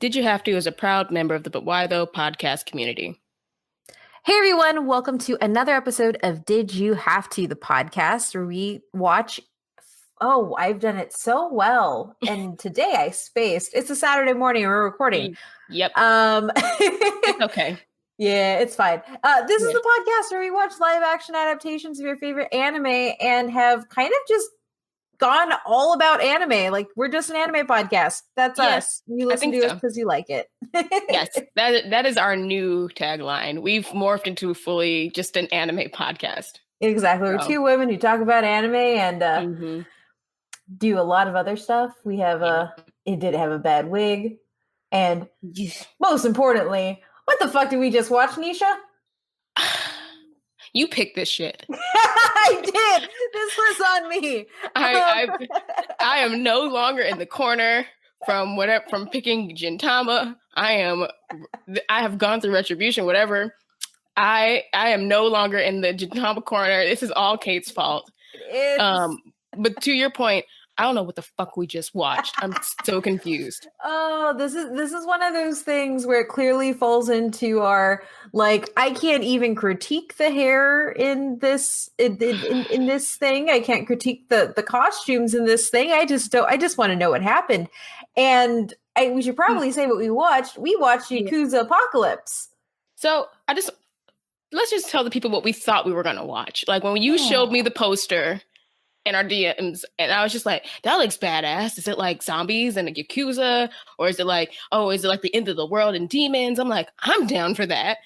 Did You Have To is a proud member of the But Why Though podcast community. Hey everyone, welcome to another episode of Did You Have To, the podcast where we watch. Oh, I've done it so well. And today I spaced. It's a Saturday morning and we're recording. Yep. It's okay. Yeah, it's fine. This is the podcast where we watch live action adaptations of your favorite anime and have kind of just gone all about anime. Like, we're just an anime podcast. That's us. You listen to us because you like it. Yes, that is our new tagline. We've morphed into fully just an anime podcast. Exactly. We're two women who talk about anime and do a lot of other stuff. We have it did have a bad wig. And most importantly, what the fuck did we just watch, Nisha? You picked this shit. I did. This was on me. I am no longer in the corner from picking Gintama. I have gone through retribution, whatever. I am no longer in the Gintama corner. This is all Kate's fault. But to your point, I don't know what the fuck we just watched. I'm so confused. Oh, this is one of those things where it clearly falls into our, like, I can't even critique the hair in this in this thing. I can't critique the costumes in this thing. I just want to know what happened. And we should probably say what we watched. We watched Yakuza Apocalypse. So let's just tell the people what we thought we were gonna watch. Like, when you showed me the poster in our DMs, and I was just like, that looks badass. Is it like zombies and a Yakuza? Or is it like the end of the world and demons? I'm like, I'm down for that.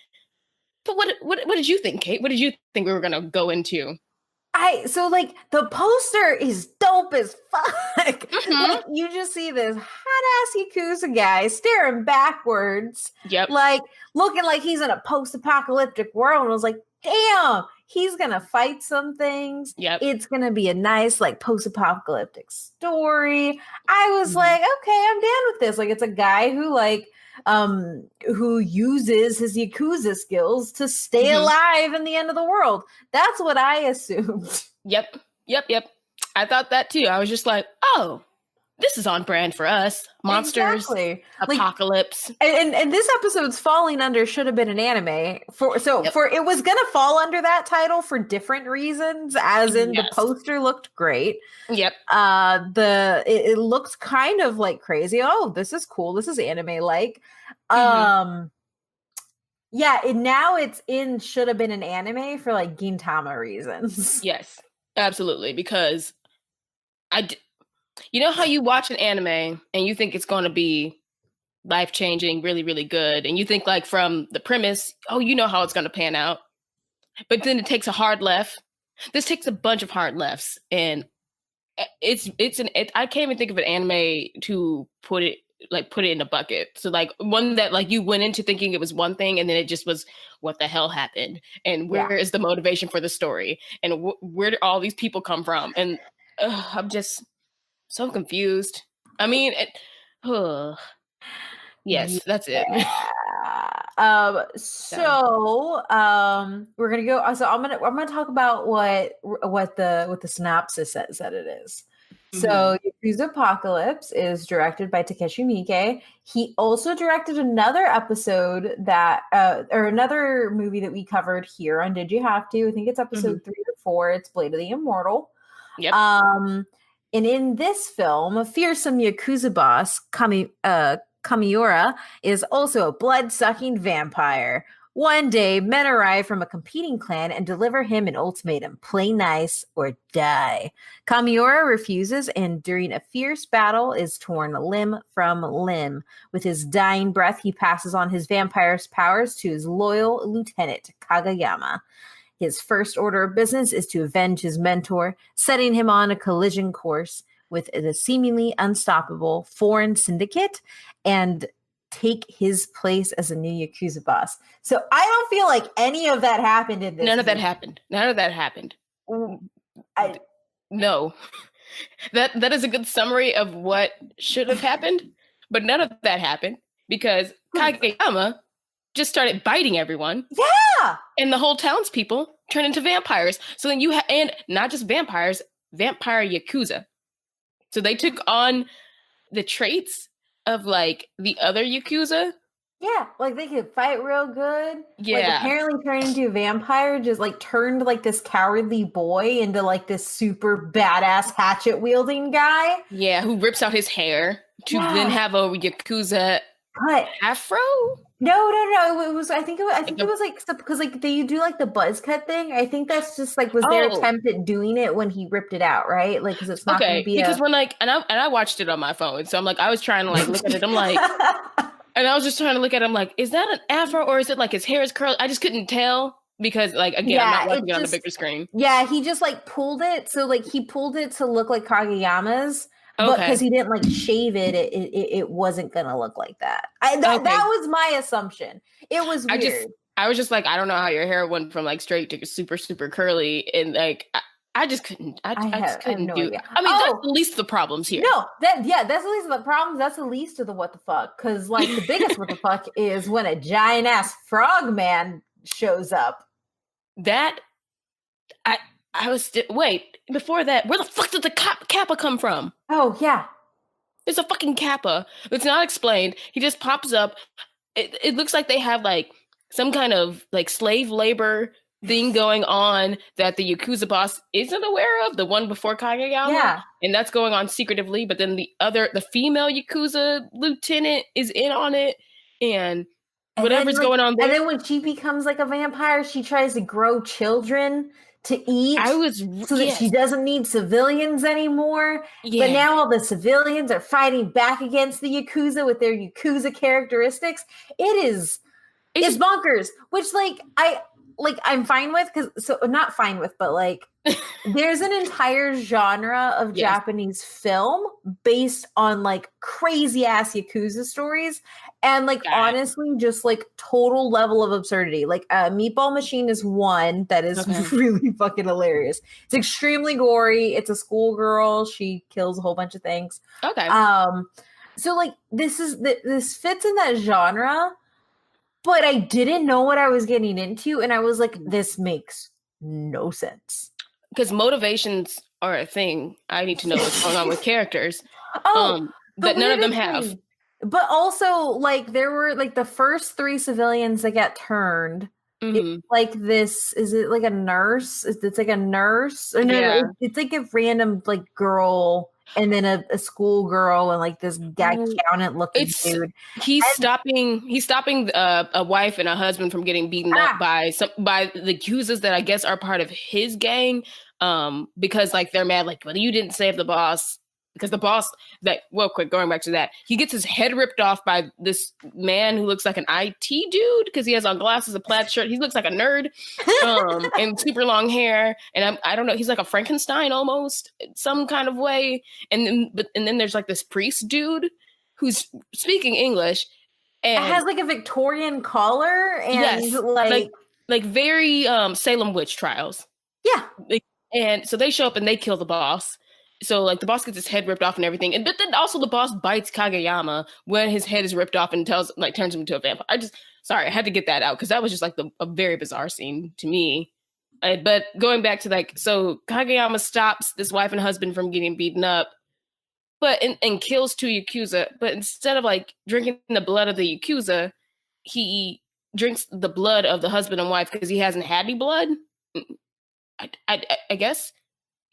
But what did you think, Kate? What did you think we were gonna go into? The poster is dope as fuck. Like, you just see this hot-ass Yakuza guy staring backwards. Yep. Like, looking like he's in a post-apocalyptic world. And I was like, damn, he's gonna fight some things. Yep. It's gonna be a nice, like, post-apocalyptic story. I was like, okay, I'm down with this. Like, it's a guy who uses his Yakuza skills to stay alive in the end of the world. That's what I assumed. Yep. I thought that too. I was just like, oh, this is on brand for us. Monsters, exactly. apocalypse. And this episode's falling under should have been an anime. For it was gonna fall under that title for different reasons, as in the poster looked great. Yep. It looked kind of like crazy. Oh, this is cool. This is anime like. Now it's in should have been an anime for like Gintama reasons. Yes, absolutely. Because you know how you watch an anime and you think it's going to be life-changing, really, really good. And you think, like, from the premise, oh, you know how it's going to pan out. But then it takes a hard left. This takes a bunch of hard lefts. And I can't even think of an anime to put it in a bucket. So, like, one that, like, you went into thinking it was one thing and then it just was, what the hell happened? And where is the motivation for the story? And where do all these people come from? And I'm just so confused. I mean, yes, that's it. We're gonna go. So I'm gonna talk about what the synopsis says that it is. So Yakuza Apocalypse is directed by Takashi Miike. He also directed another episode or another movie that we covered here on Did You Have To? I think it's episode 3 or 4. It's Blade of the Immortal. Yep. And in this film, a fearsome Yakuza boss, Kamiura, is also a blood-sucking vampire. One day, men arrive from a competing clan and deliver him an ultimatum: play nice or die. Kamiura refuses, and during a fierce battle is torn limb from limb. With his dying breath, he passes on his vampire's powers to his loyal lieutenant, Kagayama. His first order of business is to avenge his mentor, setting him on a collision course with the seemingly unstoppable foreign syndicate and take his place as a new Yakuza boss. So I don't feel like any of that happened in this. None of that happened. No. That is a good summary of what should have happened, but none of that happened because Kageyama just started biting everyone. Yeah! And the whole townspeople turned into vampires. So then and not just vampires, vampire Yakuza. So they took on the traits of like the other Yakuza. Yeah, like they could fight real good. Like Yeah. apparently turning into a vampire just like turned like this cowardly boy into like this super badass hatchet wielding guy. Yeah, who rips out his hair to then Yeah, have a Yakuza but afro? no. It was I Like think it was like because like they do like the buzz cut thing. I think that's just like was their oh, attempt at doing it when he ripped it out, right? Like because it's not going to okay. be Because a. when like and I watched it on my phone, so I'm like I was trying to like look at it. I'm like, and I was just trying to look at him like, is that an afro or is it like his hair is curly? I just couldn't tell because like again, I'm not Yeah, watching it it on the just bigger screen. he just like pulled it so like he pulled it to look like Kageyama's, but because Okay. he didn't like shave it, it wasn't gonna look like that. That Okay. was my assumption. It was I just weird. I was just like, I don't know how your hair went from like straight to super, super curly and like I just couldn't I just I have couldn't no do idea. I mean that's Oh the least of the problems here. no, that's the least of the problems. That's the least of the what the fuck. Because like the biggest what the fuck is when a giant ass frog man shows up. That I I was wait, before that, where the fuck did the Kappa come from? Oh yeah, There's a fucking Kappa. It's not explained. He just pops up. It looks like they have like some kind of like slave labor thing going on that the Yakuza boss isn't aware of, the one before Kageyama, yeah. and that's going on secretively, but then the female Yakuza lieutenant is in on it, and whatever's going on And there. then when she becomes like a vampire, she tries to grow children to I eat was so that she yes. doesn't need civilians anymore. But Yeah. now all the civilians are fighting back against the Yakuza with their Yakuza characteristics. It's It's just bonkers, which I'm fine with because so not fine with, but like there's an entire genre of yes. Japanese film based on like crazy ass Yakuza stories and like Got it. honestly just like total level of absurdity. Like Meatball Machine is one that is Okay. really fucking hilarious. It's extremely gory. It's a schoolgirl. She kills a whole bunch of things. Okay. So like this fits in that genre, but I didn't know what I was getting into and I was like this makes no sense. Because motivations are a thing. I need to know what's going on with characters. Oh, the That none of them weirdest have. thing. But also, like, there were like the first three civilians that got turned. It's Hmm. like this. Is it like a nurse? It's like a nurse? Or no, Yeah. it's like a random like girl, and then a school girl, and like this guy Oh, accountant looking it's dude. he's And stopping a wife and a husband from getting beaten up by the accusers that I guess are part of his gang. Because like they're mad, like, well, you didn't save the boss. Because the boss that well quick, going back to that, he gets his head ripped off by this man who looks like an IT dude because he has on glasses, a plaid shirt. He looks like a nerd, and super long hair. And I don't know, he's like a Frankenstein almost, some kind of way. And then there's like this priest dude who's speaking English, it and has like a Victorian collar and yes, like very Salem witch trials. yeah. And so they show up and they kill the boss. So like the boss gets his head ripped off and everything, and but then also the boss bites Kageyama when his head is ripped off and turns him into a vampire. I had to get that out because that was just like a very bizarre scene to me. But going back to like, so Kageyama stops this wife and husband from getting beaten up, but and kills two Yakuza. But instead of like drinking the blood of the Yakuza, he drinks the blood of the husband and wife because he hasn't had any blood. I guess.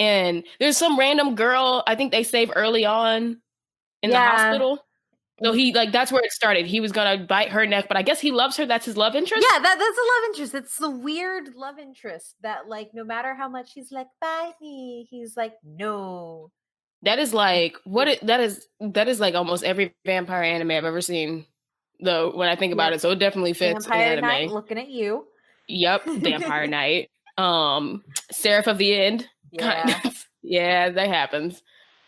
And there's some random girl I think they save early on in the Yeah. hospital. So he like that's where it started. He was gonna bite her neck, but I guess he loves her. That's his love interest. Yeah, that's a love interest. It's the weird love interest that, like, no matter how much he's like, bite me, he's like, no. That is like that is like almost every vampire anime I've ever seen. Though when I think about it, so it definitely fits in Vampire Night anime. looking at you. Yep, Vampire Night. Seraph of the End. Kind Yeah. of. Yeah, that happens.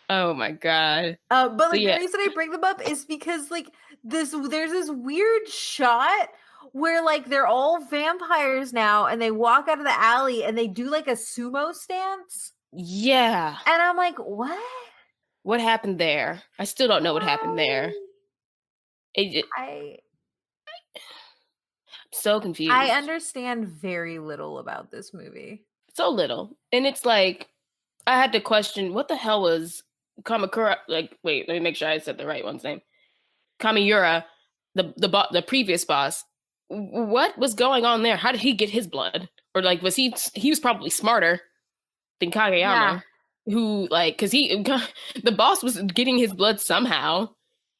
Oh my god. But So like yeah. the reason I bring them up is because like there's this weird shot where like they're all vampires now and they walk out of the alley and they do like a sumo stance. Yeah. And I'm like, what? What happened there? I still don't know what happened there. I So confused. I understand very little about this movie. So little. And it's like I had to question what the hell was Kamakura like wait, let me make sure I said the right one's name. Kamiura, the previous boss, what was going on there? How did he get his blood? Or like, he was probably smarter than Yeah. Kageyama, who like, because he the boss was getting his blood somehow,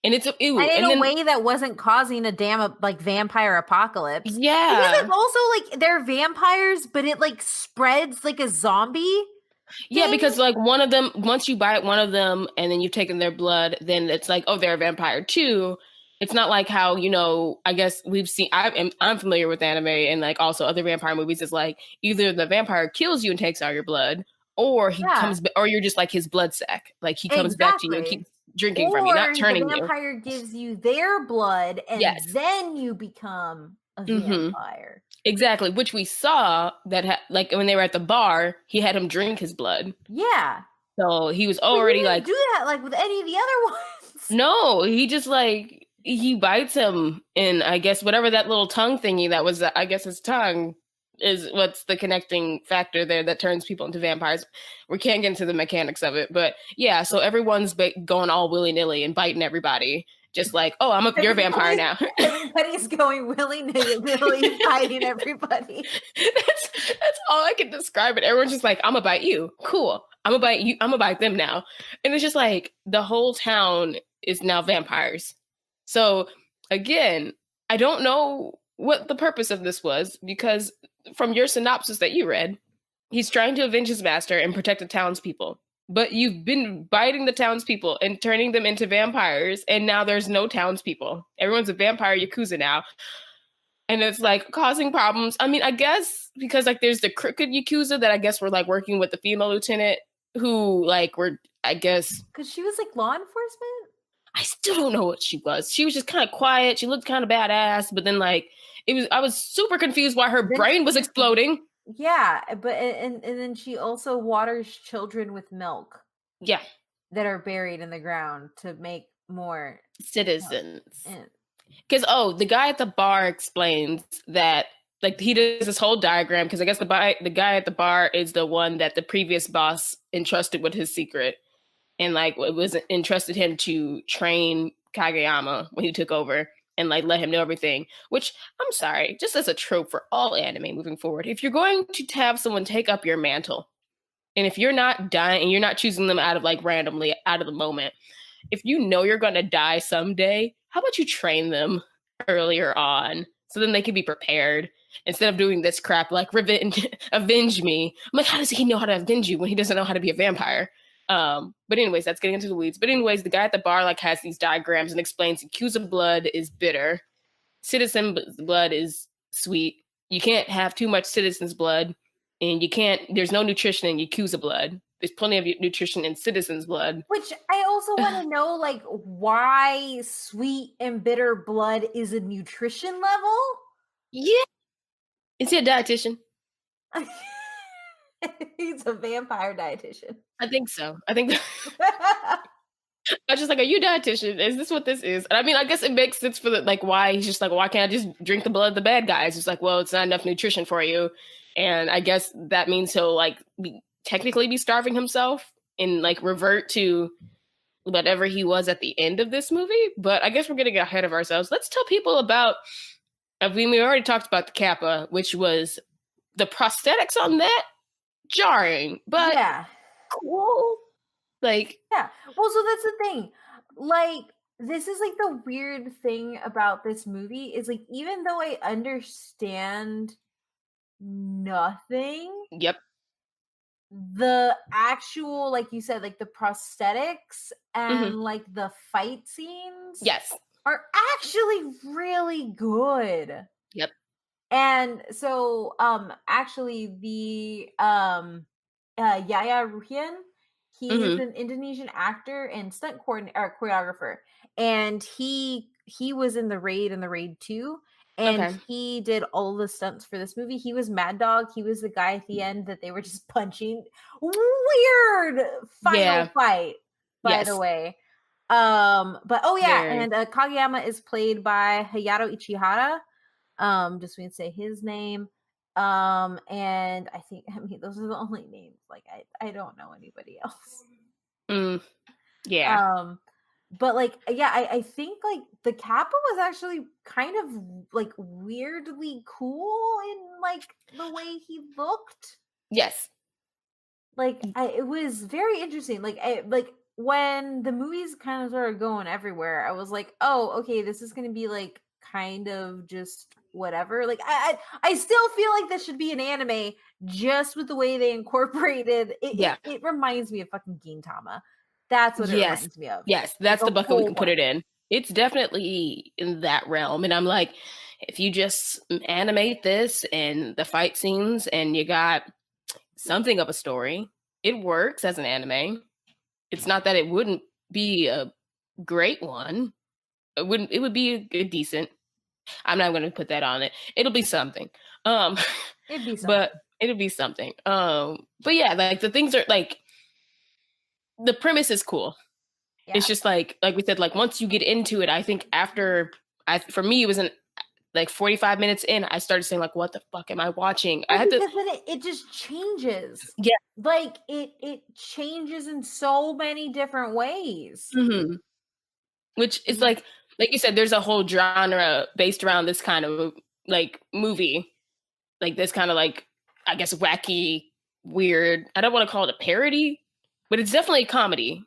and it's ew. And in And a then way that wasn't causing a damn like vampire apocalypse. Because yeah, it's also like they're vampires, but it like spreads like a zombie yeah, thing. because like one of them, once you bite one of them and then you've taken their blood, then it's like, oh, they're a vampire too. It's not like how, I guess we've seen. I'm familiar with anime and like also other vampire movies. It's like either the vampire kills you and takes all your blood, or Yeah, or you're just like his blood sack. Like he comes back to you and exactly. keeps drinking from you, not Or the turning you. vampire gives you their blood and Yes. then you become a Mm-hmm. vampire. Exactly. Which we saw that like when they were at the bar, he had him drink his blood. Yeah. So he was But he already didn't like, do that like with any of the other ones. no, he just like he bites him, and I guess whatever that little tongue thingy that was, I guess his tongue is what's the connecting factor there that turns people into vampires. We can't get into the mechanics of it, but yeah. So everyone's going all willy nilly and biting everybody, just like, oh, you're a vampire now. Everybody's going willy nilly fighting everybody. That's all I can describe it. Everyone's just like, I'm gonna bite you. Cool. I'm gonna bite you. I'm gonna bite them now. And it's just like the whole town is now vampires. So again, I don't know what the purpose of this was, because from your synopsis that you read, he's trying to avenge his master and protect the townspeople. But you've been biting the townspeople and turning them into vampires, and now there's no townspeople. Everyone's a vampire Yakuza now. And it's like causing problems. I mean, I guess because like there's the crooked Yakuza that I guess were like working with the female lieutenant who like were, I guess, because she was like law enforcement. I still don't know what she was. She was just kind of quiet. She looked kind of badass, but then like I was super confused why her brain was exploding. Yeah, but and then she also waters children with milk. Yeah, that are buried in the ground to make more citizens. Because the guy at the bar explains that like he does this whole diagram, because I guess the guy at the bar is the one that the previous boss entrusted with his secret, and like it was entrusted him to train Kageyama when he took over and like let him know everything. Which, I'm sorry, just as a trope for all anime moving forward, if you're going to have someone take up your mantle, and if you're not dying and you're not choosing them out of like randomly out of the moment, if you know you're going to die someday, how about you train them earlier on so then they can be prepared instead of doing this crap like avenge me. I'm like, how does he know how to avenge you when he doesn't know how to be a vampire? But anyways, that's getting into the weeds. But anyways, the guy at the bar like has these diagrams and explains Yakuza blood is bitter, citizen blood is sweet. You can't have too much citizen's blood, and there's no nutrition in Yakuza blood. There's plenty of nutrition in citizen's blood. Which I also want to know, like, why sweet and bitter blood is a nutrition level? Yeah. Is he a dietitian? He's a vampire dietitian. I think so. I think I was just like, are you a dietitian? Is this what this is? And I mean, I guess it makes sense for why he's just like, why can't I just drink the blood of the bad guys? It's like, well, it's not enough nutrition for you. And I guess that means he'll like technically be starving himself and like revert to whatever he was at the end of this movie. But I guess we're getting ahead of ourselves. Let's tell people about, I mean, we already talked about the Kappa, which was the prosthetics on that jarring, but yeah, cool. Like, yeah. Well, so that's the thing. Like, this is like the weird thing about this movie is like, even though I understand nothing, yep, the actual, like you said, like the prosthetics and like the fight scenes, yes, are actually really good. Yep. And so actually the Yaya Ruhian, he is an Indonesian actor and stunt choreographer, and he was in the Raid 2, and he did all the stunts for this movie. He was Mad Dog. He was the guy at the end that they were just punching. Weird final fight, by the way. But and Kageyama is played by Hayato Ichihara. Just we say his name. And I mean those are the only names. Like I don't know anybody else. Yeah. But like, yeah, I think like the Kappa was actually kind of like weirdly cool in like the way he looked. Yes. Like it was very interesting. Like when the movies kind of started going everywhere, I was like, oh, okay, this is going to be like kind of just whatever. Like I still feel like this should be an anime just with the way they incorporated it. Yeah. It reminds me of fucking Gintama. That's what it Yes. reminds me of. Yes. Like That's a the bucket we whole can put it bunch. in. It's definitely in that realm. And I'm like, if you just animate this and the fight scenes and you got something of a story, it works as an anime. It's not that it wouldn't be a great one. It would be a decent. I'm not going to put that on it. It'll be something. Um It'd be but something. it'll be something. But yeah, like the things are like the premise is cool. It's Yeah. just like we said, like once you get into it, I think after for me it was in like 45 minutes in, I started saying like, what the fuck am I watching? I Well, had to because then it just changes. yeah. Like it changes in so many different ways. Mhm. Which is Mhm. like you said, there's a whole genre based around this kind of like movie, like this kind of like I guess wacky, weird. I don't want to call it a parody, but it's definitely a comedy.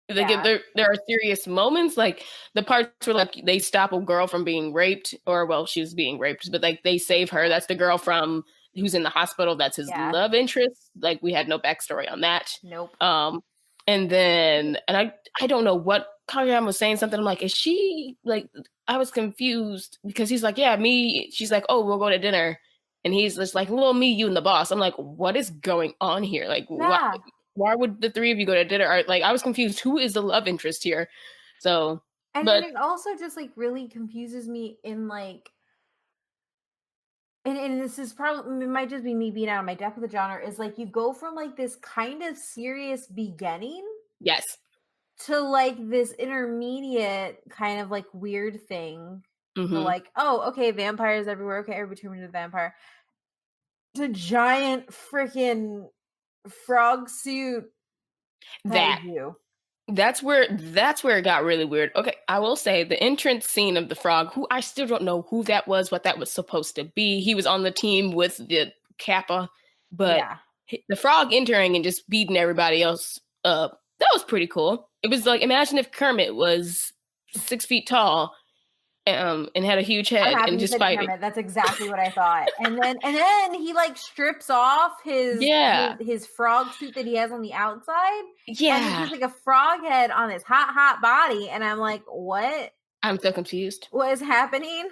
Like Yeah. there are serious moments, like the parts where like they stop a girl from being raped, or well, she was being raped, but like they save her. That's the girl from who's in the hospital. That's his Yeah. love interest. Like we had no backstory on that. Nope. And then I don't know what Kageyama was saying something. I'm like, is she like? I was confused because he's like, yeah, me. She's like, oh, we'll go to dinner, and he's just like, well, me, you, and the boss. I'm like, what is going on here? Like, what? Yeah. Why would the three of you go to dinner? Or, like, I was confused. Who is the love interest here? So, And but it also just like really confuses me in like and this is probably it might just be me being out of my depth with the genre is like you go from like this kind of serious beginning yes, to like this intermediate kind of like weird thing to hmm like, oh, okay, vampires everywhere. Okay, everybody turn into a vampire. To giant freaking frog suit that kaiju. that's where it got really weird. Okay, I will say the entrance scene of the frog, who I still don't know who that was, what that was supposed to be. He was on the team with the Kappa, but Yeah. the frog entering and just beating everybody else up, that was pretty cool. It was like imagine if Kermit was 6 feet tall, and had a huge I'm head happy and you just said fighting. Kermit. That's exactly what I thought. And then he like strips off Yeah, his frog suit that he has on the outside, and it's yeah. just like a frog head on his hot body. And I'm like, what? I'm so confused. What is happening?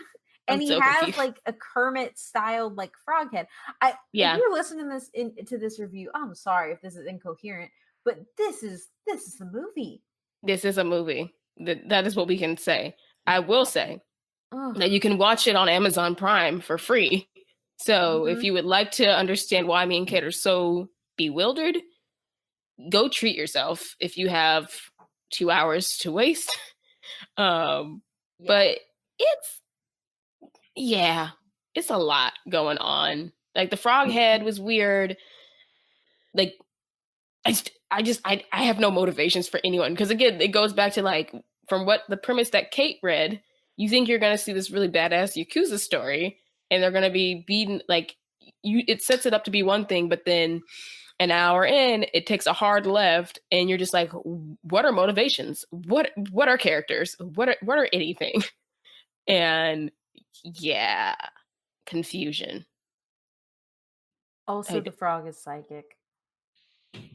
And I'm he so has confused. like a Kermit styled like frog head. I If Yeah, you're listening to this review, I'm sorry if this is incoherent, but this is the movie. this is a movie. That is what we can say. I will say Oh, that you can watch it on Amazon Prime for free. So if hmm you would like to understand why me and Kate are so bewildered, go treat yourself if you have 2 hours to waste. Um, yeah. but it's yeah, it's a lot going on. Like the frog head was weird. Like I have no motivations for anyone because again, it goes back to like from what the premise that Kate read. You think you're gonna see this really badass Yakuza story, and they're gonna be beaten like you. It sets it up to be one thing, but then an hour in, it takes a hard left, and you're just like, what are motivations? What are characters? What are anything? And yeah, confusion. Also, I, the frog is psychic.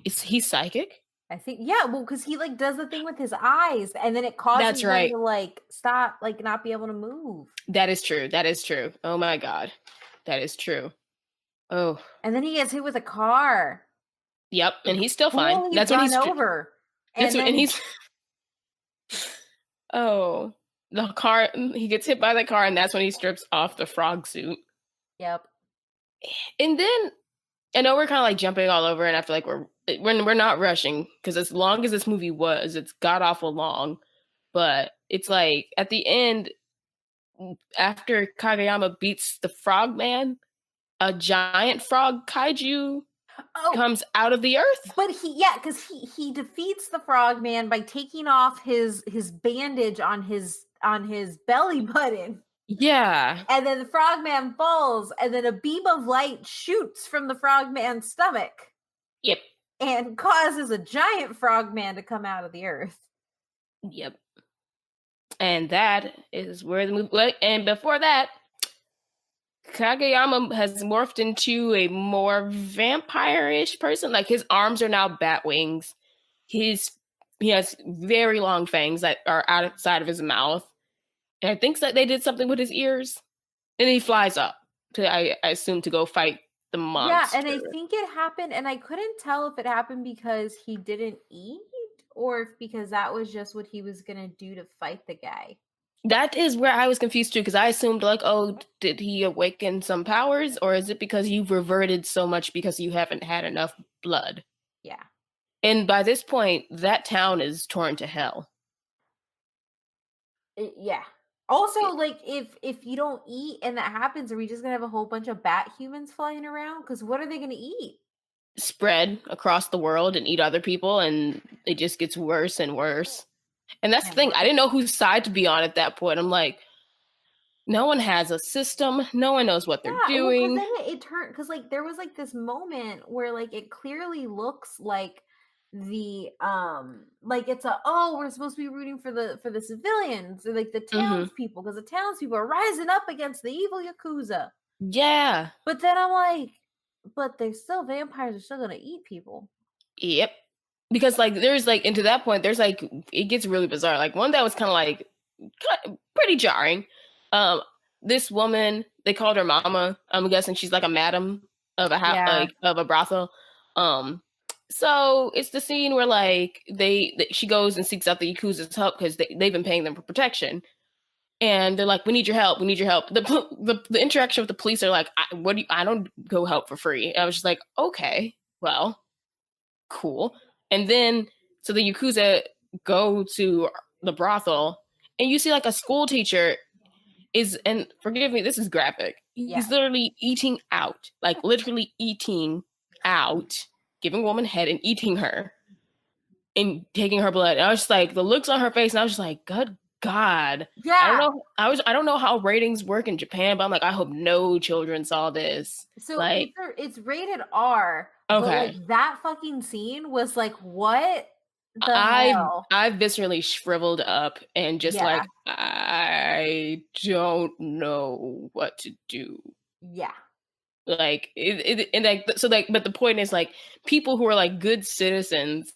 is he psychic? I think, yeah, well, because he like does the thing with his eyes, and then it That's causes them right. to like stop, like not be able to move. That is true. That is true. Oh my god, that is true. Oh, And then he gets hit with a car, yep. And he's still fine. totally That's when run over, that's and when, and then he's oh the car. He gets hit by the car, and that's when he strips off the frog suit. yep, And then I know we're kind of like jumping all over, and I feel like we're not rushing because as long as this movie was, it's god awful long. But it's like at the end, after Kageyama beats the frog man, a giant frog kaiju comes out of the earth. But because he defeats the frogman by taking off his bandage on his belly button. Yeah. And then the frogman falls, and then a beam of light shoots from the frogman's stomach. Yep. And causes a giant frogman to come out of the earth. Yep. And that is where the movie. And before that, Kageyama has morphed into a more vampire-ish person. Like, his arms are now bat wings. He has very long fangs that are outside of his mouth. And I think that they did something with his ears. And he flies up to, I assume, to go fight the monster. Yeah, and I think it happened, and I couldn't tell if it happened because he didn't eat or if because that was just what he was gonna do to fight the guy. That is where I was confused too, because I assumed, like, oh, did he awaken some powers, or is it because you've reverted so much because you haven't had enough blood? Yeah. And by this point, that town is torn to hell. Yeah. Also, like, if you don't eat and that happens, are we just gonna have a whole bunch of bat humans flying around? Because what are they gonna eat? Spread across the world and eat other people, and it just gets worse and worse. And that's the thing. I didn't know whose side to be on at that point. I'm like, no one has a system. No one knows what they're doing. Well, then it turned, because like there was like this moment where like it clearly looks like the like it's we're supposed to be rooting for the civilians or like the townspeople, because the townspeople are rising up against the evil Yakuza. Yeah. But then I'm like, but they're still vampires, are still gonna eat people. Yep. Because like there's like into that point, there's like it gets really bizarre. Like one that was kind of like pretty jarring. This woman, they called her Mama. I'm guessing she's like a madam of a brothel. So it's the scene where like she goes and seeks out the Yakuza's help because they've been paying them for protection, and they're like, "We need your help. We need your help." The interaction with the police are like, I don't go help for free." And I was just like, okay, well, cool. And then so the Yakuza go to the brothel, and you see like a school teacher and forgive me, this is graphic. He's literally eating out, like literally eating out, giving a woman head and eating her and taking her blood. And I was just like, the looks on her face, and I was just like, good God. Yeah. I don't know how ratings work in Japan, but I'm like, I hope no children saw this. So like, it's rated R. Okay. But like that fucking scene was like, what the hell? I've viscerally shriveled up and just like, I don't know what to do. Yeah. Like and like so like, but the point is like people who are like good citizens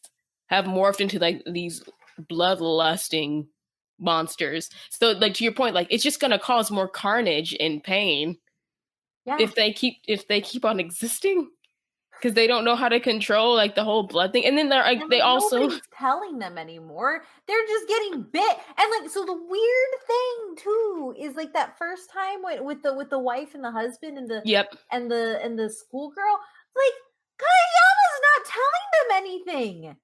have morphed into like these bloodlusting monsters. So like to your point, like it's just gonna cause more carnage and pain if they keep on existing. Because they don't know how to control like the whole blood thing, and then they're like they also nobody's telling them anymore. They're just getting bit, and like so. The weird thing too is like that first time with the wife and the husband and the and the schoolgirl. Like Kageyama's not telling them anything.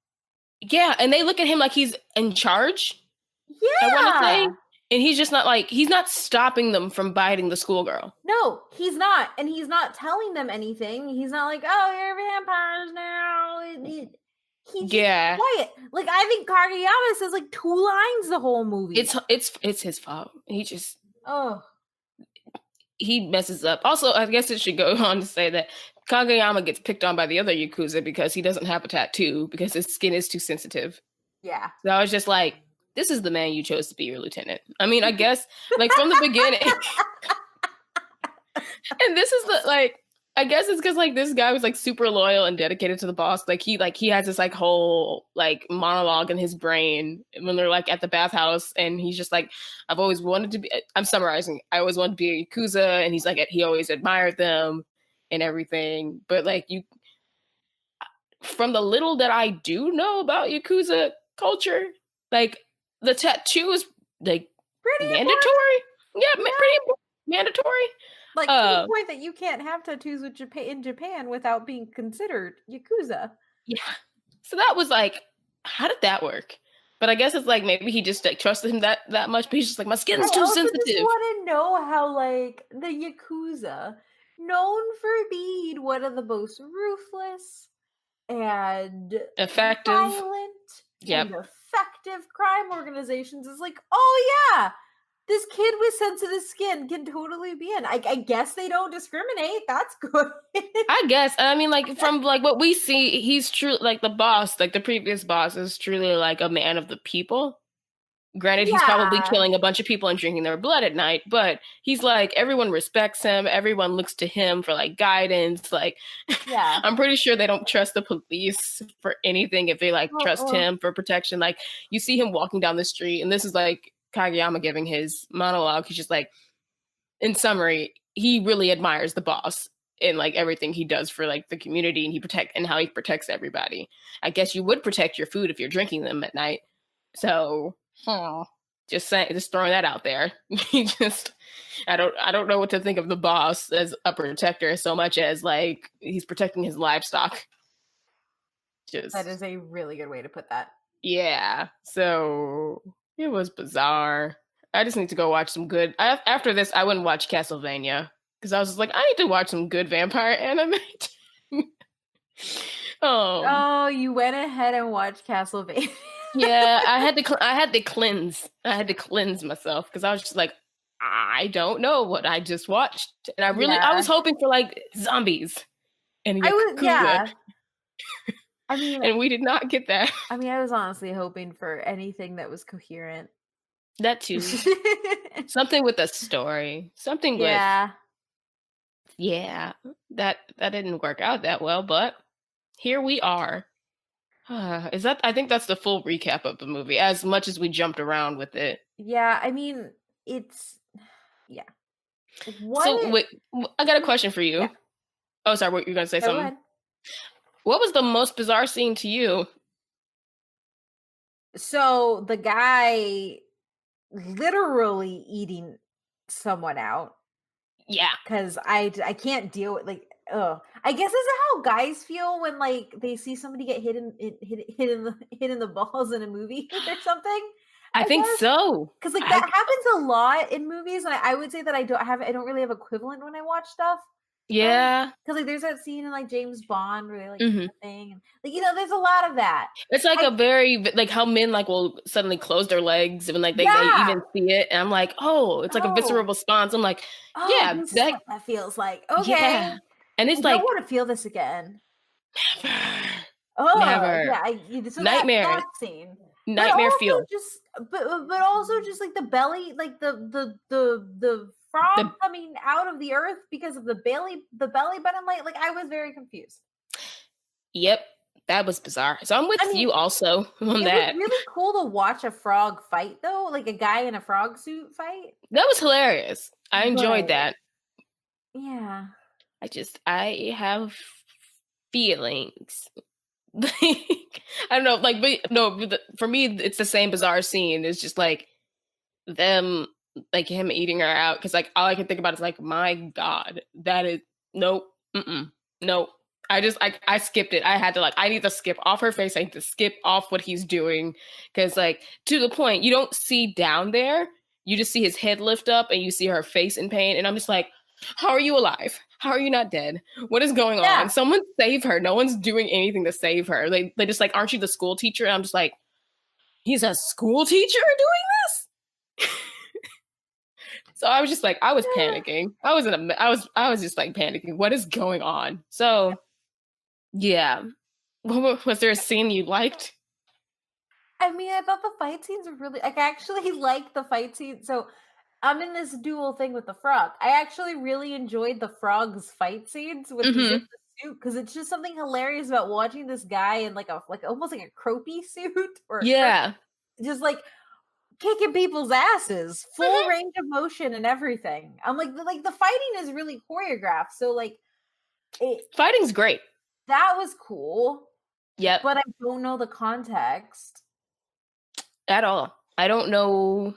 Yeah, and they look at him like he's in charge. Yeah, I want to say. And he's just not like, he's not stopping them from biting the schoolgirl. No, he's not. And he's not telling them anything. He's not like, oh, you're vampires now. He's just quiet. Like, I think Kageyama says like 2 lines the whole movie. It's his fault. He just, he messes up. Also, I guess it should go on to say that Kageyama gets picked on by the other Yakuza because he doesn't have a tattoo because his skin is too sensitive. Yeah. So I was just like, this is the man you chose to be your lieutenant. I mean, I guess, like, from the beginning. And this is the, like, I guess it's because, like, this guy was, like, super loyal and dedicated to the boss. Like, he has this, like, whole, like, monologue in his brain when they're, like, at the bathhouse. And he's just like, I've always wanted to be, I'm summarizing, I always wanted to be a Yakuza. And he's like, he always admired them and everything. But, like, from the little that I do know about Yakuza culture, like, the tattoo is like pretty mandatory. Pretty mandatory. Like to the point that you can't have tattoos in Japan without being considered Yakuza. Yeah. So that was like, how did that work? But I guess it's like maybe he just like trusted him that much. But he's just like, my skin's too sensitive. I just want to know how like the Yakuza known for being one of the most ruthless and Effective. violent Yep. and effective crime organizations, is like, oh yeah, this kid with sensitive skin can totally be in. I guess they don't discriminate. That's good. I guess. I mean, like, from like what we see, he's true. Like the boss, like the previous boss, is truly like a man of the people. Granted, he's probably Yeah. killing a bunch of people and drinking their blood at night, but he's like, everyone respects him. Everyone looks to him for like guidance. Like, Yeah. I'm pretty sure they don't trust the police for anything if they like trust him for protection. Like, you see him walking down the street, and this is like Kageyama giving his monologue. He's just like, in summary, he really admires the boss and like everything he does for like the community, and how he protects everybody. I guess you would protect your food if you're drinking them at night. So, just throwing that out there. I don't know what to think of the boss as a protector so much as like he's protecting his livestock. That is a really good way to put that. Yeah. So it was bizarre. I just need to go watch some good. After this, I wouldn't watch Castlevania because I was just like, I need to watch some good vampire anime. Oh, you went ahead and watched Castlevania. Yeah, I had to cleanse. I had to cleanse myself because I was just like, I don't know what I just watched, and I was hoping for like zombies and Yakuza. I mean, and we did not get that. I mean, I was honestly hoping for anything that was coherent. That too. Something with a story. Something with that didn't work out that well, but here we are. I think that's the full recap of the movie, as much as we jumped around with it. Yeah, I mean, So wait, I got a question for you. Yeah. Oh, sorry, what, you're gonna say something? Ahead. What was the most bizarre scene to you? So the guy literally eating someone out. Yeah, because I can't deal with like, I guess this is how guys feel when like they see somebody get hit in the balls in a movie or something. I think so, because like that happens a lot in movies, and I would say that I don't really have equivalent when I watch stuff. Yeah, because like there's that scene in like James Bond where they like do the thing, and like there's a lot of that. It's like a very like how men like will suddenly close their legs and like they even see it, and I'm like, oh, it's like a visceral response. I'm like, yeah, this is what that feels like. Okay, yeah. And it's I like, don't want to feel this again. Never. Yeah, so nightmare. That scene. Nightmare feel. But also just like the belly, like the frog coming out of the earth because of the belly button light. Like I was very confused. Yep, that was bizarre. So I'm with you also on that. It was really cool to watch a frog fight though, like a guy in a frog suit fight. That was hilarious. I enjoyed that. Yeah. I have feelings. I don't know, like, but no, for me, it's the same bizarre scene. It's just like them, like him eating her out. Because like all I can think about is like, my God, that is nope, nope. I skipped it. I had to I need to skip off her face. I need to skip off what he's doing because like to the point, you don't see down there. You just see his head lift up and you see her face in pain. And I'm just like, how are you alive? How are you not dead? What is going on? Someone save her. No one's doing anything to save her. They just like, aren't you the school teacher? And I'm just like, he's a school teacher doing this? So I was just like, I was panicking. I was just like panicking. What is going on? So yeah. Was there a scene you liked? I mean, I thought the fight scenes were really, like, I actually liked the fight scene. So I'm in this dual thing with the frog. I actually really enjoyed the frog's fight scenes with the zip suit because it's just something hilarious about watching this guy in like almost like a croaky suit or just like kicking people's asses, full range of motion and everything. I'm like the fighting is really choreographed. So like fighting's great. That was cool. Yep. But I don't know the context at all. I don't know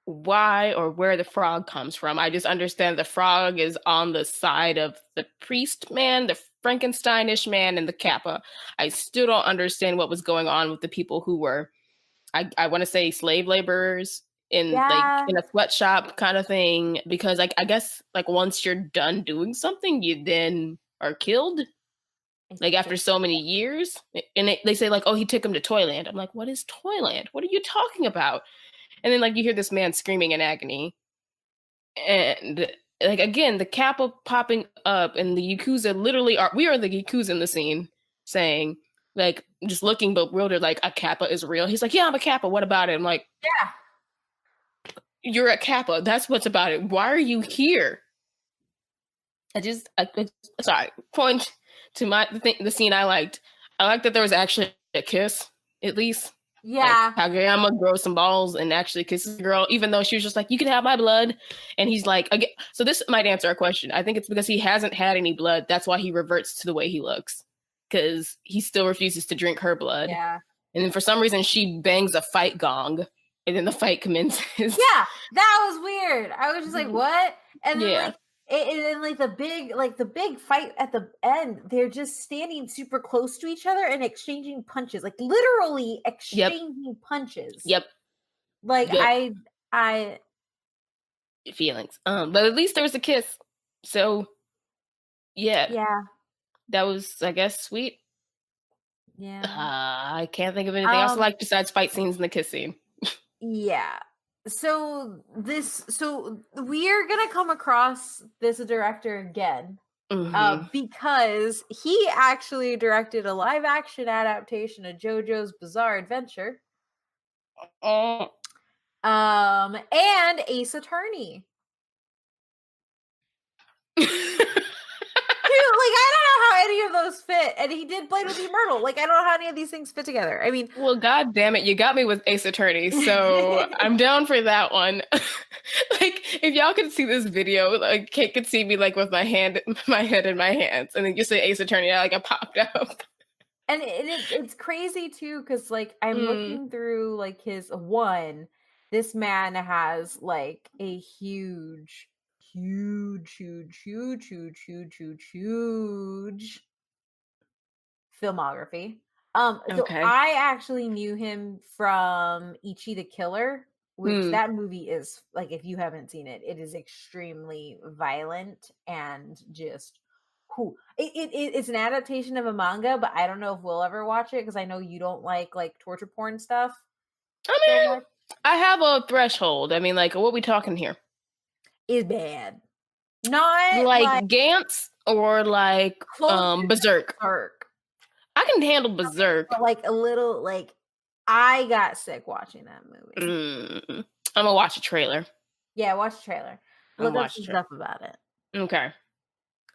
why or where the frog comes from. I just understand the frog is on the side of the priest man, the Frankensteinish man, and the Kappa. I still don't understand what was going on with the people who were, I want to say, slave laborers in Yeah. in a sweatshop kind of thing, because like I guess like once you're done doing something, you then are killed. I Like after think so many years, and they say like, oh, he took him to Toyland. I'm like, what is Toyland? What are you talking about? And then like you hear this man screaming in agony, and like again the kappa popping up, and the Yakuza literally we are the Yakuza in the scene saying like just looking bewildered like a kappa is real. He's like, yeah, I'm a kappa, what about it? I'm like, yeah. you're a kappa, that's what's about it, why are you here? Sorry, point to the scene I liked. I liked that there was actually a kiss, at least. Like Yeah. Kageyama grows some balls and actually kisses the girl, even though she was just like, you can have my blood. And he's like, again, so this might answer a question. I think it's because he hasn't had any blood. That's why he reverts to the way he looks. Because he still refuses to drink her blood. Yeah. And then for some reason she bangs a fight gong. And then the fight commences. Yeah, that was weird. I was just like, what? And then Yeah. like and like the big fight at the end, they're just standing super close to each other and exchanging punches. Like literally exchanging punches. Yep. Like Yep. I Feelings. But at least there was a kiss. So yeah. Yeah. That was, I guess, sweet. Yeah. I can't think of anything else I like besides fight scenes and the kiss scene. Yeah. So we're gonna come across this director again. Mm-hmm. Because he actually directed a live action adaptation of JoJo's Bizarre Adventure. And Ace Attorney. Dude, like I don't know how any of those fit. And he did Blade with the Myrtle. Like I don't know how any of these things fit together. I mean, well, god damn it, you got me with Ace Attorney, so I'm down for that one. Like if y'all could see this video, like Kate could see me like with my head in my hands, and then you say Ace Attorney, I popped up. And it's crazy too, because like I'm looking through like his one. This man has like a huge filmography. So Okay. I actually knew him from Ichi the Killer, which that movie is like, if you haven't seen it, it is extremely violent and just it's an adaptation of a manga, but I don't know if we'll ever watch it because I know you don't like torture porn stuff. I mean, I have a threshold. I mean, like, what are we talking here? Is bad. Not like Gantz or like Berserk. I can handle Berserk. But like a little, like I got sick watching that movie. I'm gonna watch a trailer. Yeah, watch the trailer. Look up some stuff about it. Okay.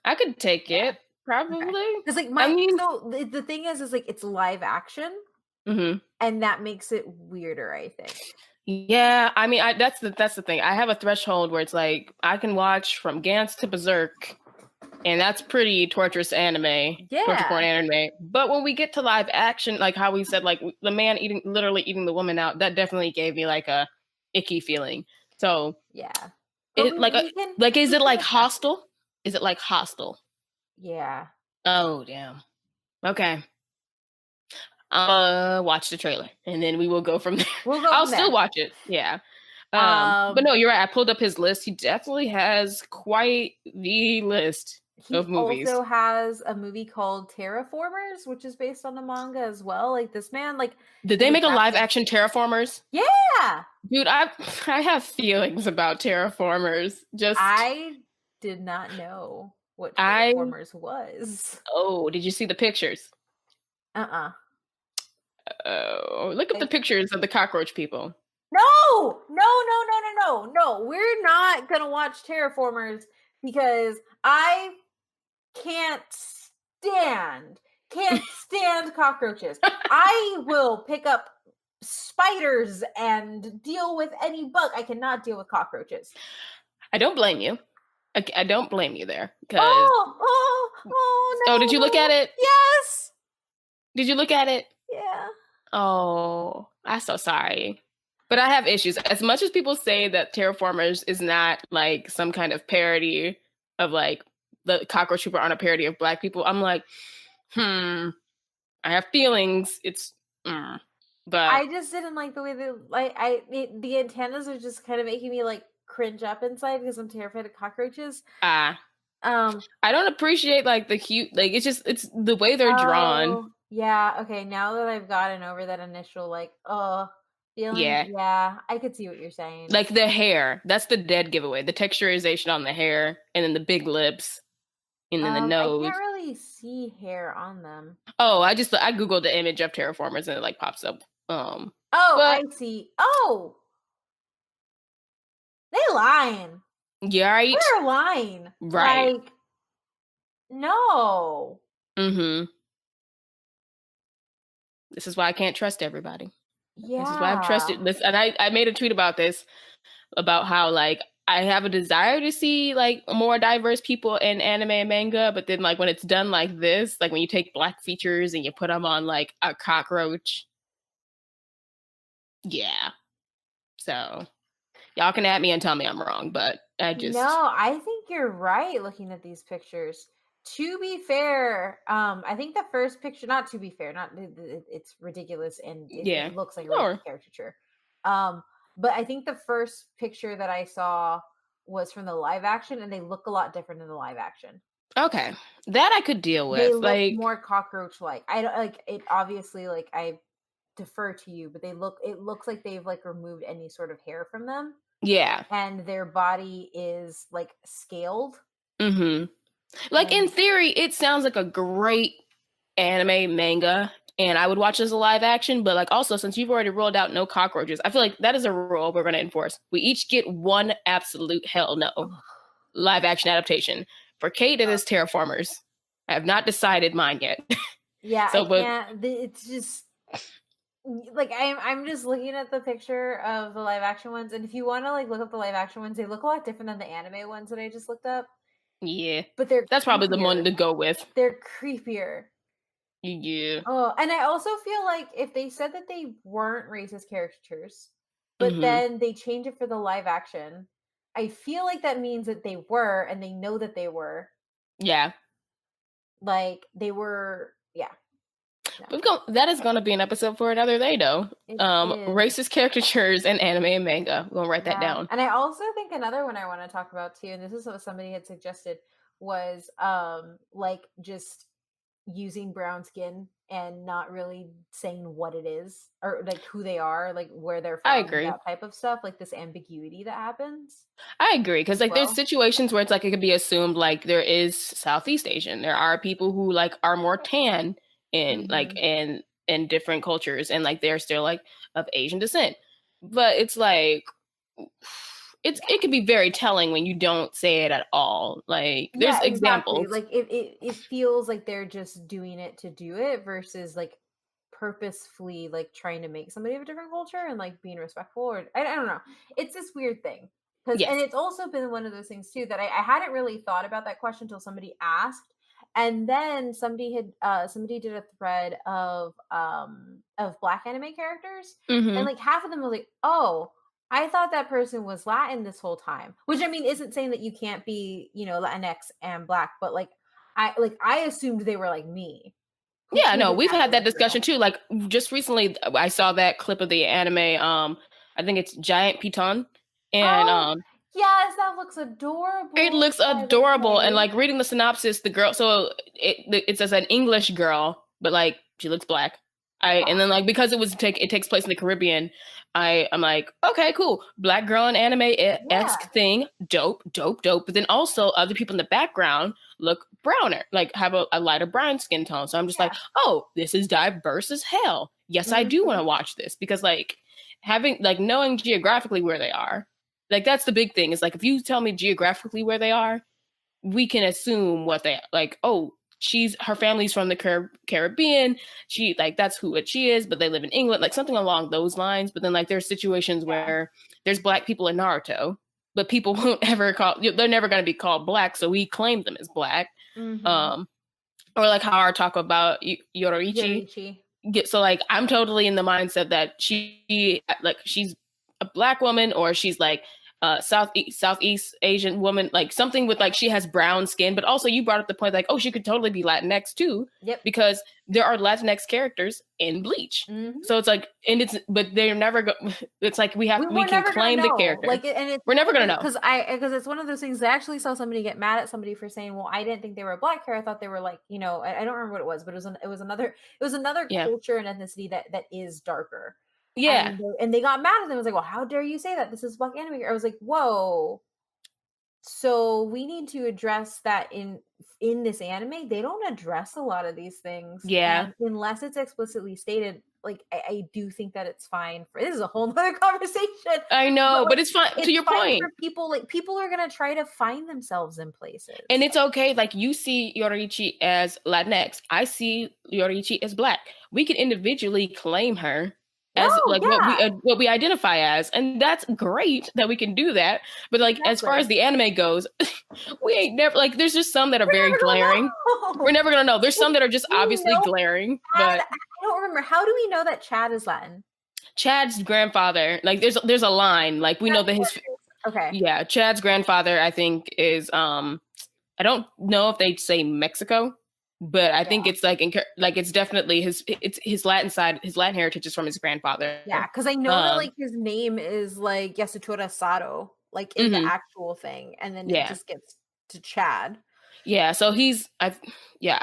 I could take it, probably. Because like so the thing is like it's live action. And that makes it weirder, I think. Yeah, I mean, that's the thing. I have a threshold where it's like I can watch from Gantz to Berserk, and that's pretty torturous anime, torture porn anime. But when we get to live action, like how we said, like the man literally eating the woman out, that definitely gave me like a icky feeling. So yeah, it is it like Hostile? Is it like Hostile? Yeah. Oh damn. Okay. Watch the trailer and then we will go from there. I'll still watch it. Yeah. But no, you're right. I pulled up his list. He definitely has quite the list of movies. He also has a movie called Terraformers, which is based on a manga as well. Like this man, like did they make a live action Terraformers? Yeah. Dude, I have feelings about Terraformers. I did not know what Terraformers was. Oh, did you see the pictures? Oh, look at the pictures of the cockroach people. No. We're not gonna watch Terraformers because I can't stand cockroaches. I will pick up spiders and deal with any bug. I cannot deal with cockroaches. I don't blame you. I don't blame you there. Oh, no. Oh, did you look at it? Yes. Did you look at it? Yeah. Oh, I'm so sorry. But I have issues. As much as people say that Terraformers is not like some kind of parody of like the cockroach people aren't a parody of Black people, I'm like, I have feelings. It's But I just didn't like the way the antennas are just kind of making me like cringe up inside because I'm terrified of cockroaches. I Um, don't appreciate like the cute, like it's the way they're drawn. oh, yeah, okay, now that I've gotten over that initial like, feeling, Yeah. yeah, I could see what you're saying. Like the hair, that's the dead giveaway. The texturization on the hair, and then the big lips, and then the I can't nose. really see hair on them. Oh, I googled the image of terraformers and it like pops up. Oh, But I see. Oh, they lying. yeah, right, They're lying. right. Like, no. Mm-hmm. This is why I can't trust everybody. This is why I've Yeah. trusted this, and I made a tweet about this, about how like I have a desire to see like more diverse people in anime and manga, but then like when it's done like this, like when you take black features and you put them on like a cockroach, yeah. So y'all can at me and tell me I'm wrong, but I just No, I think you're right looking at these pictures. To be fair, I think the first picture, not to be fair, not it's ridiculous and yeah. it looks like a racist Or caricature. Um, but I think the first picture that I saw was from the live action and they look a lot different in the live action. okay, that I could deal They with. look Like more cockroach like. I don't like it obviously like I defer to you, but it looks like they've like removed any sort of hair from them yeah. and their body is like scaled Mm-hmm. Like in and theory, it sounds like a great anime manga, and I would watch as a live action. But like also, since you've already rolled out no cockroaches, I feel like that is a rule we're going to enforce. We each get one absolute hell no ugh, live action adaptation. For Kate, it is Terraformers. I have not decided mine yet. yeah, I So, but can't. It's just like I'm just looking at the picture of the live action ones, and if you want to like look up the live action ones, they look a lot different than the anime ones that I just looked up. yeah, But they're that's probably the one creepier. to go with. They're creepier. Yeah. Oh, and I also feel like if they said that they weren't racist caricatures, but Mm-hmm. then they change it for the live action, I feel like that means that they were, and they know that they were. Yeah. Like they were, yeah. No, That is going to be an episode for another day, though. it is. Racist caricatures and anime and manga. We're gonna write that Yeah. down. And I also think another one I want to talk about too, and this is what somebody had suggested, was like just using brown skin and not really saying what it is or like who they are, like where they're I from, agree. that type of stuff, like this ambiguity that happens I agree, because as like there's well. situations where it's like it could be assumed like there is Southeast Asian. There are people who like are more tan in like Hmm. in different cultures, and like they're still like of Asian descent. But it's like it can be very telling when you don't say it at all. Like there's Yeah, exactly. examples. Like it feels like they're just doing it to do it versus like purposefully like trying to make somebody of a different culture and like being respectful or I don't know. It's this weird thing. Because and Yes. it's also been one of those things too that I hadn't really thought about that question until somebody asked. And then somebody did a thread of black anime characters and Mm-hmm. like half of them were like, oh, I thought that person was Latin this whole time, which I mean isn't saying that you can't be, Latinx and black, but I assumed they were like me, who Yeah, no, isn't we've had actually that Latino. discussion too. Like just recently, I saw that clip of the anime. I think it's Giant Piton, and Oh, yes, that looks it adorable, looks by the adorable. And way. like reading the synopsis, the girl, so it says an English girl, but like she looks black. And then like because it takes place in the Caribbean, I'm like, okay, cool, black girl in anime esque Yeah, thing, dope, dope, dope. But then also other people in the background look browner, like have a lighter brown skin tone. So I'm just like, yeah. oh, this is diverse as hell. Yes, I do want Mhm. to watch this, because like having like knowing geographically where they are, like that's the big thing. Is like if you tell me geographically where they are, we can assume what they like. Oh, her family's from the Caribbean. She like that's who what she is, but they live in England, like something along those lines. But then like there's situations Yeah. where there's black people in Naruto, but people won't ever they're never going to be called black, so we claim them as black. Mhm. Um, or like how I talk about Yoroichi. Yorichi. So like I'm totally in the mindset that she's a black woman, or she's like Southeast Asian woman, like something with like she has brown skin, but also you brought up the point like, oh, she could totally be Latinx too, Yep. because there are Latinx characters in Bleach. Mm-hmm. So it's like, and it's, but they're never it's like we can claim the character. Like, and it's we're never gonna know because it's one of those things. I actually saw somebody get mad at somebody for saying, "Well, I didn't think they were black hair. I thought they were like, you know, I don't remember what it was, but it was another Yeah. culture and ethnicity that is darker." Yeah. And they got mad at them. It was like, "Well, how dare you say that? This is black anime." I was like, "Whoa." So we need to address that in this anime. They don't address a lot of these things. Yeah. And unless it's explicitly stated, like I do think that it's fine for, this is a whole nother conversation. I know, like, but it's fine. To your point, for people, like people are gonna try to find themselves in places. And it's okay. Like you see Yoriichi as Latinx. I see Yoriichi as black. We can individually claim her as what we identify as, and that's great that we can do that. But like as far as the anime goes, we ain't never like. There's just some that are very glaring. We're never gonna know. There's some that are just obviously glaring. But I don't remember. How do we know that Chad is Latin? Chad's grandfather, like there's a line, like we know that his Chad's grandfather, I think is I don't know if they say Mexico. But I think it's like it's definitely his Latin side, his Latin heritage is from his grandfather. Yeah, because I know that like his name is like Yasutora Sato, like in the actual thing, and then it just gets to Chad. Yeah, so I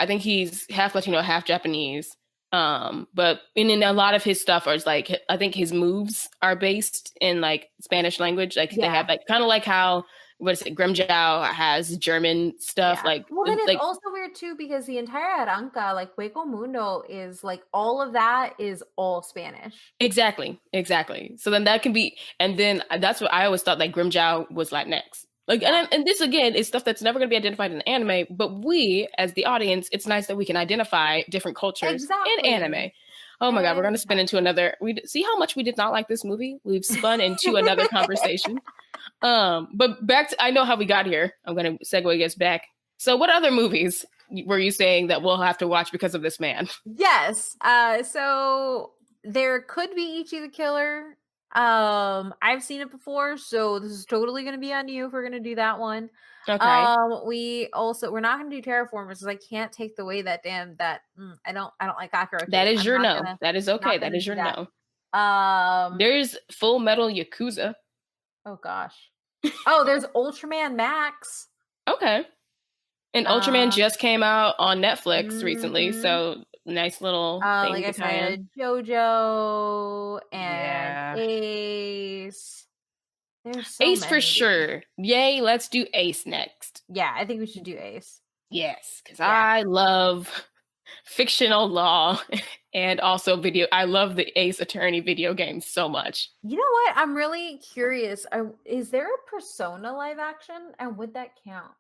think he's half Latino, half Japanese. But in a lot of his stuff is like I think his moves are based in like Spanish language. Like they have like kind of like how Grimjow has German stuff. Like, well, then it's also weird too because the entire Aranka, like Hueco Mundo, is like all of that is all Spanish. Exactly. So then that can be, and then that's what I always thought. Like Grimjow was Latinx. Like, and this again is stuff that's never going to be identified in anime. But we, as the audience, it's nice that we can identify different cultures in anime. Oh my God, we're going to spin into another. We see how much we did not like this movie. We've spun into another conversation. But back to, I know how we got here. I'm going to segue us back. So what other movies were you saying that we'll have to watch because of this man? Yes. So there could be Ichi the Killer. I've seen it before, so this is totally going to be on you if we're going to do that one. Okay. We're not going to do Terraformers because I can't take the way that I don't like Akira. That is your no. That is okay. That is your no. There's Full Metal Yakuza. Oh gosh. Oh, there's Ultraman Max. Okay. And Ultraman just came out on Netflix recently, so nice little thing like I said, JoJo and Ace. There's so Ace many. For sure. Yay, let's do Ace next. Yeah, I think we should do Ace. Yes, because I love fictional law and also video. I love the Ace Attorney video game so much. You know what? I'm really curious. Is there a Persona live action, and would that count?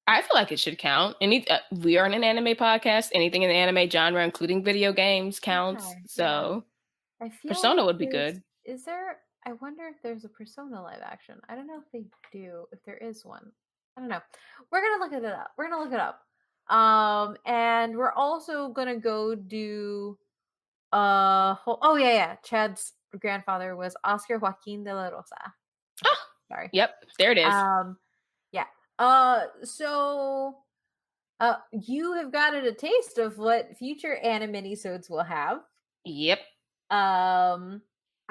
I feel like it should count. We are an anime podcast. Anything in the anime genre, including video games, counts. Okay, so I feel Persona would be good. Is there? I wonder if there's a Persona live action. I don't know if they do. If there is one, I don't know. We're gonna look it up. And we're also gonna go do. Chad's grandfather was Oscar Joaquin de la Rosa. Oh, sorry. Yep, there it is. So you have gotten a taste of what future anime minisodes will have. Yep.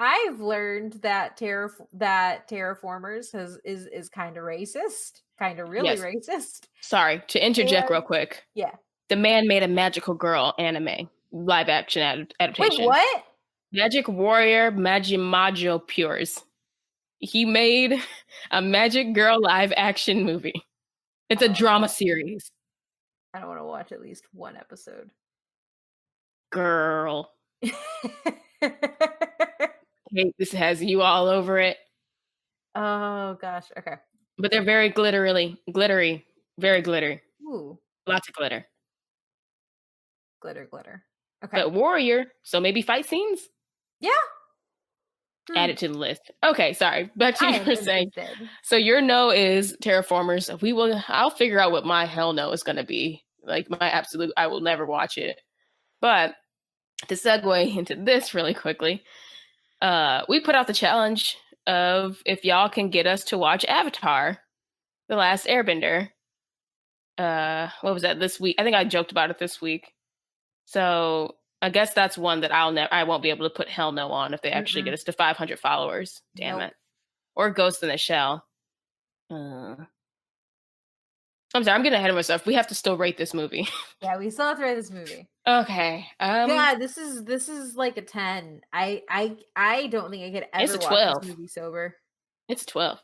I've learned that Terraformers is kind of racist, kind of really racist. Sorry to interject real quick. Yeah. The man made a magical girl anime live action adaptation. Wait, what? Magic Warrior Majimajo Pures. He made a Magic Girl live action movie. It's a drama series. I don't want to watch at least one episode. Girl. Hey, this has you all over it. Oh gosh. Okay. But they're very glittery, very glittery. Ooh. Lots of glitter. Glitter. Okay. But Warrior, so maybe fight scenes? Yeah. Add it to the list. Okay, sorry. Back to you were saying. So your no is Terraformers. I'll figure out what my hell no is going to be. Like my absolute, I will never watch it. But to segue into this really quickly, we put out the challenge of if y'all can get us to watch Avatar, The Last Airbender. What was that this week? I think I joked about it this week. So I guess that's one that I won't be able to put hell no on if they actually get us to 500 followers. Damn it. Or Ghost in the Shell. I'm sorry, I'm getting ahead of myself. We have to still rate this movie. Yeah, we still have to rate this movie. Okay. Yeah, this is like a 10. I don't think I could ever watch 12. this movie sober. It's 12.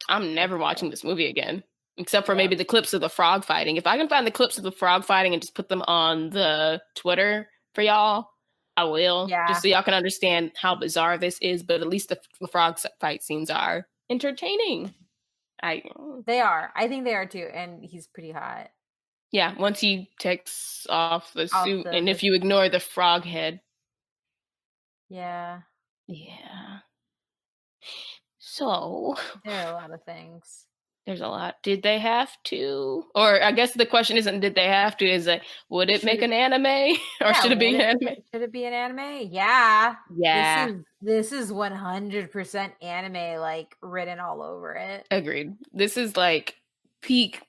I'm never watching this movie again. Except for maybe the clips of the frog fighting. If I can find the clips of the frog fighting and just put them on the Twitter for y'all, I will. Yeah. Just so y'all can understand how bizarre this is. But at least the frog fight scenes are entertaining. They are. I think they are too. And he's pretty hot. Yeah, once he takes off the suit. And if you ignore the frog head. Yeah. Yeah. So. There are a lot of things. There's a lot. Did they have to? Or I guess the question isn't did they have to, is that would it make an anime? Or should it be an anime? Should it be an anime? Yeah. Yeah. This is 100% anime, like written all over it. Agreed. This is like peak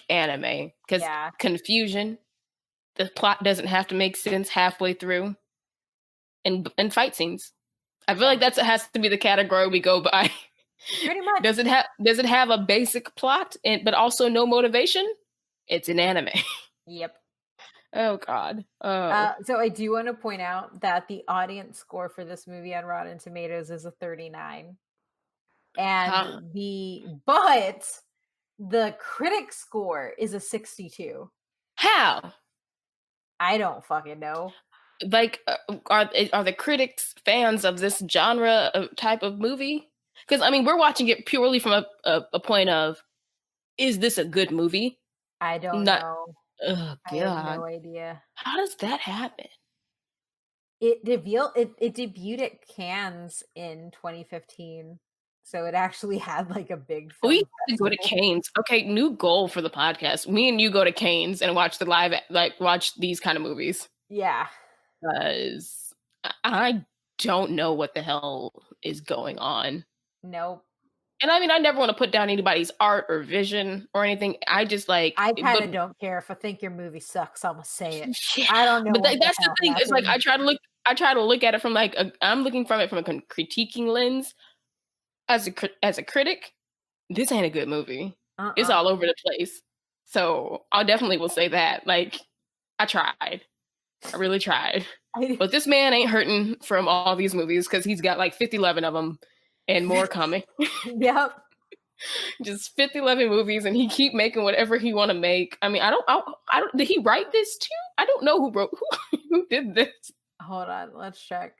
anime. Because confusion. The plot doesn't have to make sense halfway through. And fight scenes. I feel like that has to be the category we go by. Pretty much. Does it have a basic plot but also no motivation? It's an anime. Yep. Oh God. Oh. So I do want to point out that the audience score for this movie on Rotten Tomatoes is a 39. And but the critic score is a 62. How? I don't fucking know. Like, are the critics fans of this genre type of movie? Because, I mean, we're watching it purely from a point of, is this a good movie? I don't know. Oh, God. I have no idea. How does that happen? It debuted at Cannes in 2015. So it actually had like a big film. We need to go to Cannes. Okay, new goal for the podcast. Me and you go to Cannes and watch watch these kind of movies. Yeah. Because I don't know what the hell is going on. Nope. And I mean, I never want to put down anybody's art or vision or anything. I just like. I kind of don't care. If I think your movie sucks, I'm gonna say it. Yeah, I don't know. But that's the thing. It's like I try to look at it from like I'm looking from it from a critiquing lens. As a critic, this ain't a good movie. It's all over the place. So I definitely will say that. Like, I tried. I really tried. But this man ain't hurting from all these movies because he's got like 50-11 of them and more coming. Yep. Just 50-11 movies and he keep making whatever he want to make. I mean, I don't did he write this too? I don't know who did this. Hold on, let's check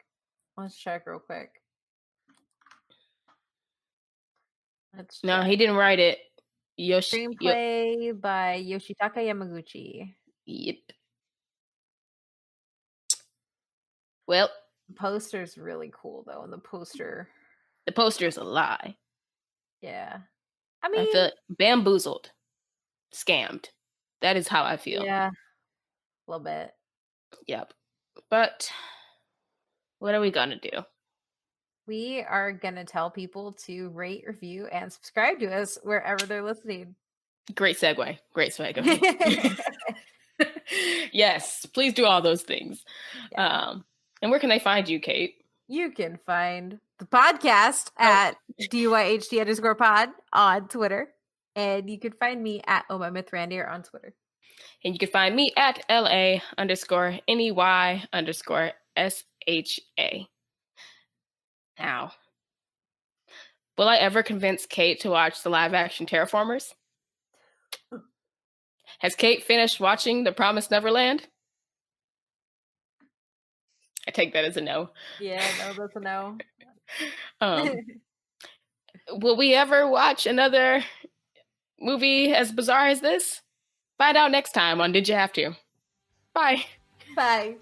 real quick. No, he didn't write it. Screenplay by Yoshitaka Yamaguchi. Yep. Well, the poster's really cool though, and the poster is a lie. Yeah. I mean, I feel bamboozled, scammed. That is how I feel. Yeah. A little bit. Yep. But what are we gonna do? We are gonna tell people to rate, review, and subscribe to us wherever they're listening. Great segue. Yes, please do all those things. Yeah. And where can they find you, Kate? You can find the podcast at DYHD_pod on Twitter. And you can find me at OhMyMythRandier on Twitter. And you can find me at LA_NEY_SHA. Now, will I ever convince Kate to watch the live action Terraformers? Has Kate finished watching The Promised Neverland? I take that as a no. Yeah, no, that's a no. Will we ever watch another movie as bizarre as this? Find out next time on Did You Have To? Bye. Bye.